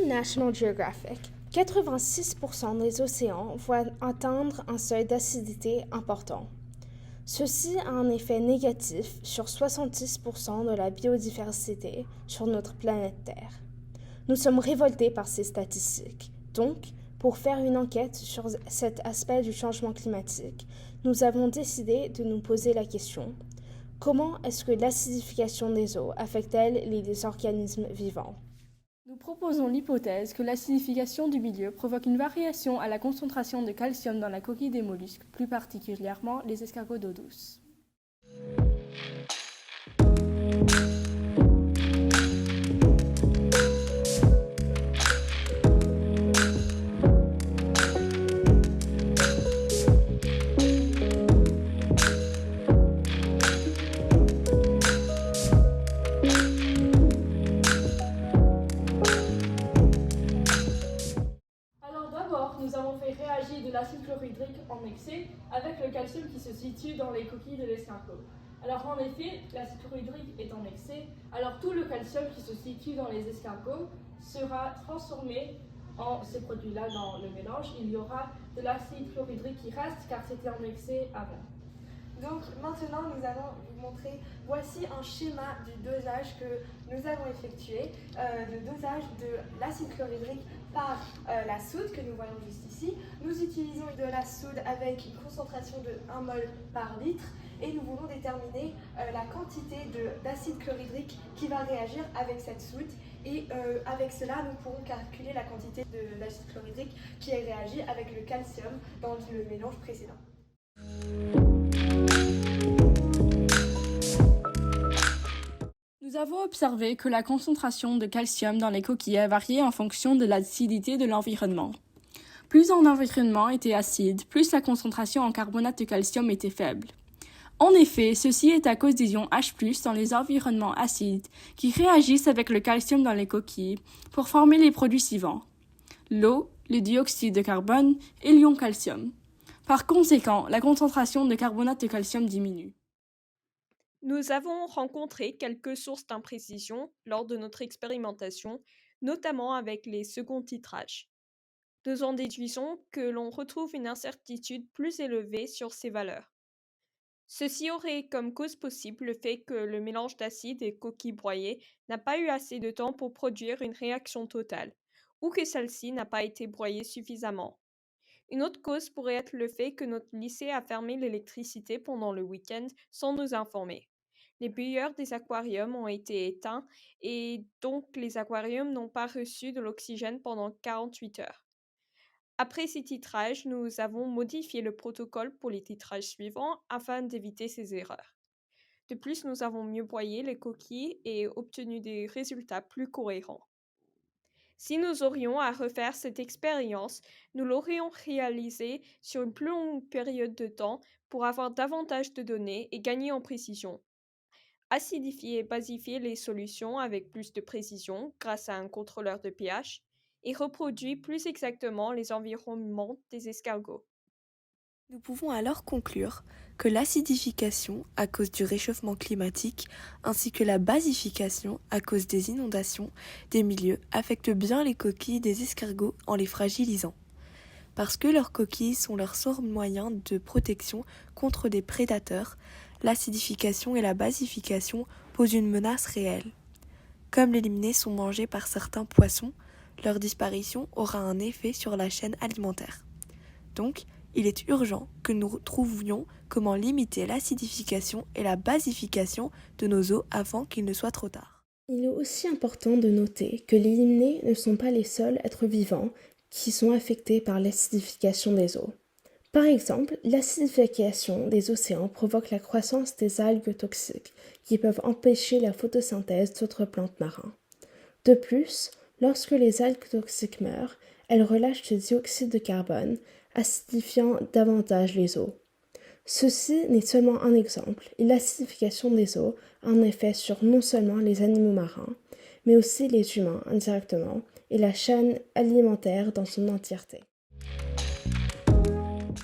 National Geographic, 86% des océans vont atteindre un seuil d'acidité important. Ceci a un effet négatif sur 70% de la biodiversité sur notre planète Terre. Nous sommes révoltés par ces statistiques. Donc, pour faire une enquête sur cet aspect du changement climatique, nous avons décidé de nous poser la question: comment est-ce que l'acidification des eaux affecte-t-elle les organismes vivants? Nous proposons l'hypothèse que l'acidification du milieu provoque une variation à la concentration de calcium dans la coquille des mollusques, plus particulièrement les escargots d'eau douce. Nous avons fait réagir de l'acide chlorhydrique en excès avec le calcium qui se situe dans les coquilles de l'escargot. Alors en effet, l'acide chlorhydrique est en excès, alors tout le calcium qui se situe dans les escargots sera transformé en ces produits-là dans le mélange. Il y aura de l'acide chlorhydrique qui reste car c'était en excès avant. Donc maintenant nous allons vous montrer, voici un schéma du dosage que nous avons effectué, le dosage de l'acide chlorhydrique par la soude que nous voyons juste ici. Nous utilisons de la soude avec une concentration de 1 mol par litre et nous voulons déterminer la quantité d'acide chlorhydrique qui va réagir avec cette soude et avec cela nous pourrons calculer la quantité d'acide chlorhydrique qui a réagi avec le calcium dans le mélange précédent. Nous avons observé que la concentration de calcium dans les coquilles a varié en fonction de l'acidité de l'environnement. Plus un environnement était acide, plus la concentration en carbonate de calcium était faible. En effet, ceci est à cause des ions H+ dans les environnements acides qui réagissent avec le calcium dans les coquilles pour former les produits suivants: l'eau, le dioxyde de carbone et l'ion calcium. Par conséquent, la concentration de carbonate de calcium diminue. Nous avons rencontré quelques sources d'imprécision lors de notre expérimentation, notamment avec les seconds titrages. Nous en déduisons que l'on retrouve une incertitude plus élevée sur ces valeurs. Ceci aurait comme cause possible le fait que le mélange d'acide et coquilles broyées n'a pas eu assez de temps pour produire une réaction totale, ou que celle-ci n'a pas été broyée suffisamment. Une autre cause pourrait être le fait que notre lycée a fermé l'électricité pendant le week-end sans nous informer. Les bouilleurs des aquariums ont été éteints et donc les aquariums n'ont pas reçu de l'oxygène pendant 48 heures. Après ces titrages, nous avons modifié le protocole pour les titrages suivants afin d'éviter ces erreurs. De plus, nous avons mieux broyé les coquilles et obtenu des résultats plus cohérents. Si nous aurions à refaire cette expérience, nous l'aurions réalisée sur une plus longue période de temps pour avoir davantage de données et gagner en précision. Acidifier et basifier les solutions avec plus de précision grâce à un contrôleur de pH et reproduire plus exactement les environnements des escargots. Nous pouvons alors conclure que l'acidification à cause du réchauffement climatique ainsi que la basification à cause des inondations des milieux affectent bien les coquilles des escargots en les fragilisant. Parce que leurs coquilles sont leur seul moyen de protection contre des prédateurs, l'acidification et la basification posent une menace réelle. Comme les lignés sont mangés par certains poissons, leur disparition aura un effet sur la chaîne alimentaire. Donc, il est urgent que nous trouvions comment limiter l'acidification et la basification de nos eaux avant qu'il ne soit trop tard. Il est aussi important de noter que les limnés ne sont pas les seuls êtres vivants qui sont affectés par l'acidification des eaux. Par exemple, l'acidification des océans provoque la croissance des algues toxiques qui peuvent empêcher la photosynthèse d'autres plantes marines. De plus, lorsque les algues toxiques meurent, elles relâchent du dioxyde de carbone, acidifiant davantage les eaux. Ceci n'est seulement un exemple, et l'acidification des eaux a un effet sur non seulement les animaux marins, mais aussi les humains indirectement, et la chaîne alimentaire dans son entièreté.